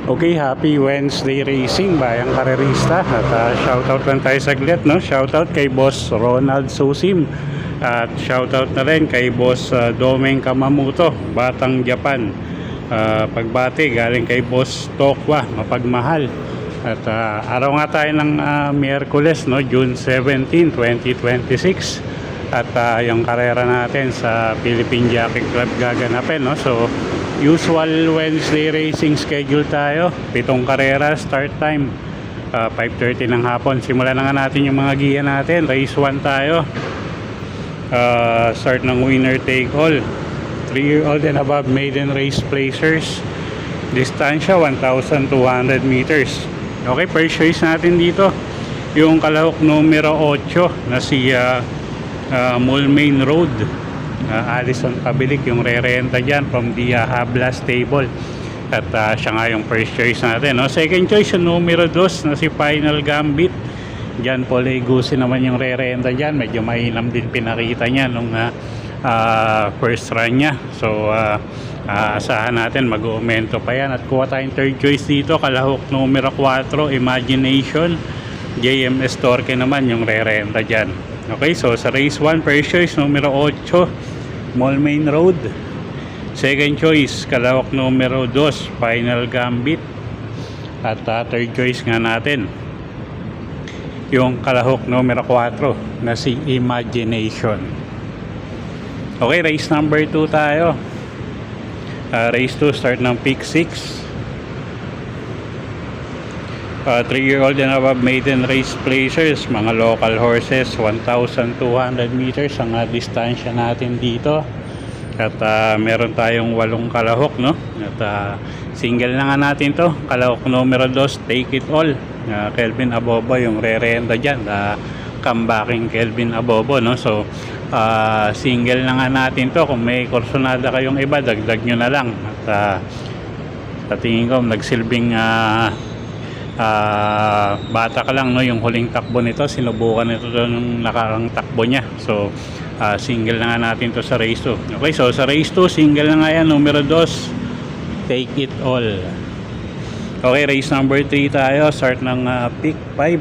Okay, happy Wednesday racing bayang karerista. At shoutout lang tayo saglit, no? Shoutout kay Boss Ronald Susim. At shoutout na rin kay Boss Domeng Kamamoto, Batang Japan. Pagbati galing kay Boss Tokwa, Mapagmahal. At araw nga tayo ng Miyerkules, no? June 17, 2026. At yung karera natin sa Philippine Jockey Club gaganapin, no? So usual Wednesday racing schedule tayo, 7 karera, start time 5:30 ng hapon. Simulan na nga natin yung mga giya natin. Race 1 tayo, start ng winner take all, 3-year-old and above maiden race placers, distansya 1,200 meters. Okay, first choice natin dito yung kalahok numero 8 na si Mulmain Road. Alison Pabilik yung re-renta dyan from the Habla stable. At siya nga yung first choice natin, no? Second choice yung numero 2 na si Final Gambit. Dyan po Legusi naman yung re-renta dyan. Medyo mainam din pinakita niya nung first run niya. So asahan natin mag-aumento pa yan. At kuha tayong third choice dito, kalahok numero 4 Imagination. JMS Torque naman yung re-renta dyan. Okay, so sa race 1, first choice numero 8 Mulmain Road. Second choice kalahok numero 2 Final Gambit. At third choice nga natin yung kalahok numero 4 na si Imagination. Okay, race number 2 tayo. Race 2, start ng pick 6. 3-year-old and above maiden race placers, mga local horses, 1,200 meters ang distansya natin dito. At meron tayong 8 kalahok, no? At single na nga natin to, kalahok numero 2 Take It All, Kelvin Abobo yung re-renta dyan, comebacking Kelvin Abobo, no? So single na nga natin to. Kung may kursonada kayong iba, dagdag nyo na lang. At sa tingin ko nagsilbing bata ka lang, no? Yung huling takbo nito, sinubukan nito nung nakarang takbo niya. So single na nga natin to sa race 2. Okay, so sa race 2 single na nga yan, numero 2 Take It All. Okay, race number 3 tayo, start ng pick 5.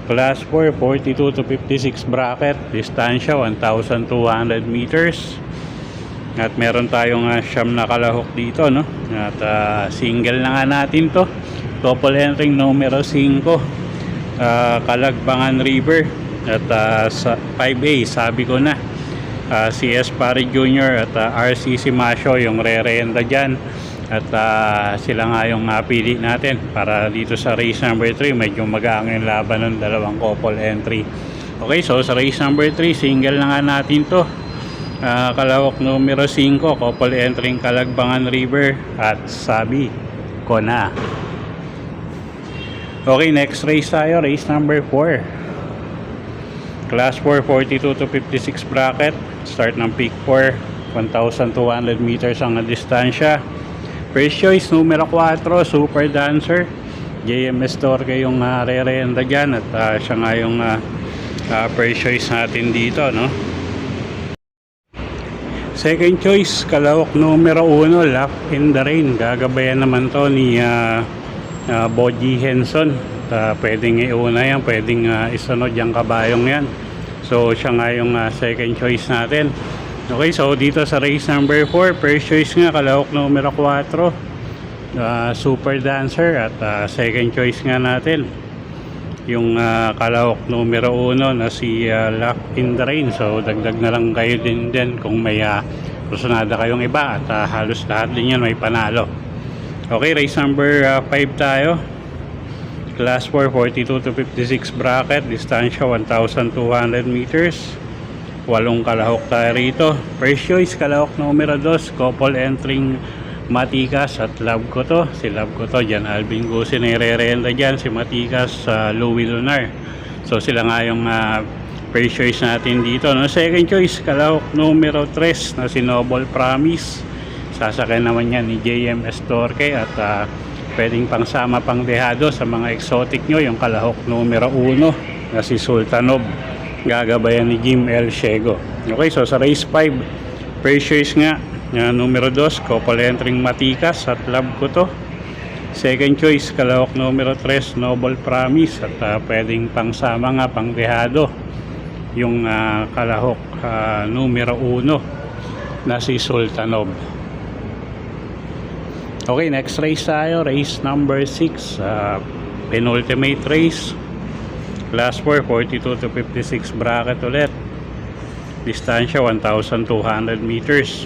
Class 4, 42 to 56 bracket, distansya 1,200 meters. At meron tayong siyam na kalahok dito, no? At single na nga natin to, couple entering numero 5 Kalagbangan River. At sa 5A sabi ko na si Espari Jr. at RCC Masyo yung re-renta dyan. At sila nga yung pili natin para dito sa race number 3. Medyo mag-aang yung laban ng dalawang couple entry. Okay, so sa race number 3 single na nga natin to, kalahok numero 5 couple entering Kalagbangan River at sabi ko na. Okay, next race tayo, race number 4. Class 4, 42 to 56 bracket, start ng pick 4, 1,200 meters ang distansya. First choice numero 4 Super Dancer, JMS Torque yung re-renta dyan. At siya nga yung first choice natin dito, no? Second choice kalahok numero 1 Lap in the Rain. Gagabayan naman to ni Boji Henson. Pwedeng iuna yan, pwedeng isunod yung kabayong yan. So siya nga yung second choice natin. Okay, so dito sa race number 4, first choice nga kalahok numero 4 Super Dancer. At second choice nga natin yung kalahok numero 1 na si Lock in the Rain. So dagdag na lang kayo din kung may kusunada kayong iba. At halos lahat din yan may panalo. Okay, race number 5 tayo. Class 4, 42 to 56 bracket, distansya 1,200 meters. 8 kalahok tayo rito. First choice kalahok numero 2 couple entering Matikas at Love Ko To. Si Love Ko To dyan, Alvin Gusin na re-renta dyan. Si Matikas Louis Lunar. So sila nga yung First choice natin dito, no? Second choice, kalahok numero 3 na si Noble Promise. Sasakyan naman yan ni JMS Torque at pwedeng pangsama pang dehado sa mga exotic nyo, yung kalahok numero 1 na si Sultanov. Gagabayan ni Jim El Ciego. Okay, so sa race 5, first choice nga, numero 2, couple entering Matikas at love ko to. Second choice, kalahok numero 3, Noble Promise at pwedeng pangsama nga pang dehado yung kalahok numero 1 na si Sultanov. Okay, next race tayo, race number 6, penultimate race, class 4, 42 to 56 bracket ulit, distansya 1,200 meters.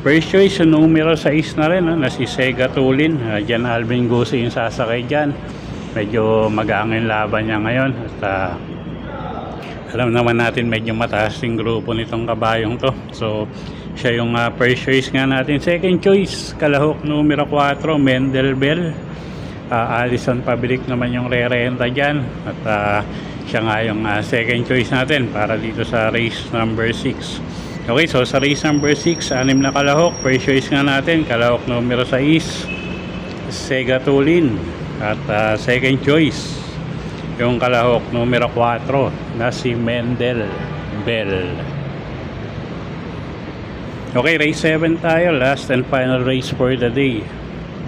First choice yung numero 6 na rin, na si Sega Tulin. Jan Alvin Gusi yung sasakay dyan. Medyo mag-aangin laban niya ngayon at alam naman natin medyo mataas yung grupo nitong kabayong to. So siya yung first choice nga natin. Second choice, kalahok numero 4, Mendel Bell. Alison Pabilik naman yung re-renta dyan. At siya nga yung second choice natin para dito sa race number 6. Okay, so sa race number 6, 6 na kalahok. First choice nga natin, kalahok numero 6, Sega Tulin. At second choice, yung kalahok numero 4 na si Mendel Bell. Okay, race 7 tayo, last and final race for the day.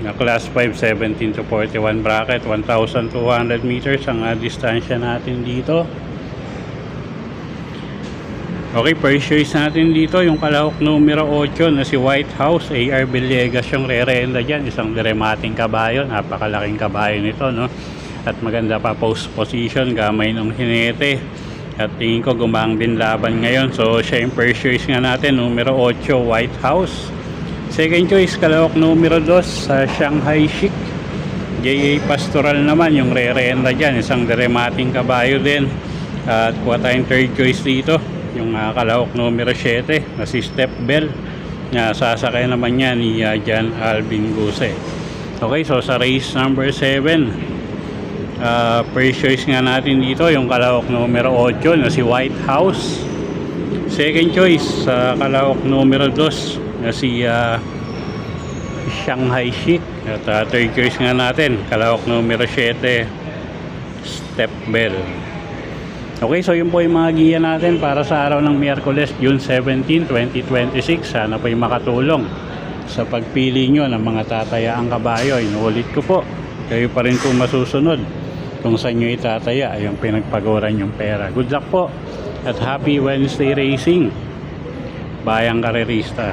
Na class 5, 17 to 41 bracket, 1,200 meters ang distansya natin dito. Okay, first choice natin dito yung kalahok numero 8 na si White House. AR Villegas yung re-renda dyan, isang dramating kabayo, napakalaking kabayo nito, no? At maganda pa post position, gamay ng hinete. At tingin ko gumang din laban ngayon. So siya yung first choice nga natin, numero 8, White House. Second choice, kalahok numero 2 sa Shanghai Chic. JA Pastoral naman yung re-renda dyan, isang dramating kabayo din. At kuha tayong third choice dito, yung kalahok numero 7 na si Step Bell. Sasakay naman yan ni Jan Alvin Guse. Okay, so sa race number 7, first choice nga natin dito yung kalahok numero 8 na si White House. Second choice, kalahok numero 2 na si Shanghai Chic. At third choice nga natin, kalahok numero 7, Step Bell. Okay, so yun po yung mga giya natin para sa araw ng Miyerkules, June 17, 2026. Sana po yung makatulong sa pagpili nyo ng mga tatayaang kabayo. Inuulit ko po, kayo pa rin po masusunod kung saan nyo itataya yung pinagpaguran yung pera. Good luck po at happy Wednesday racing, bayang karerista.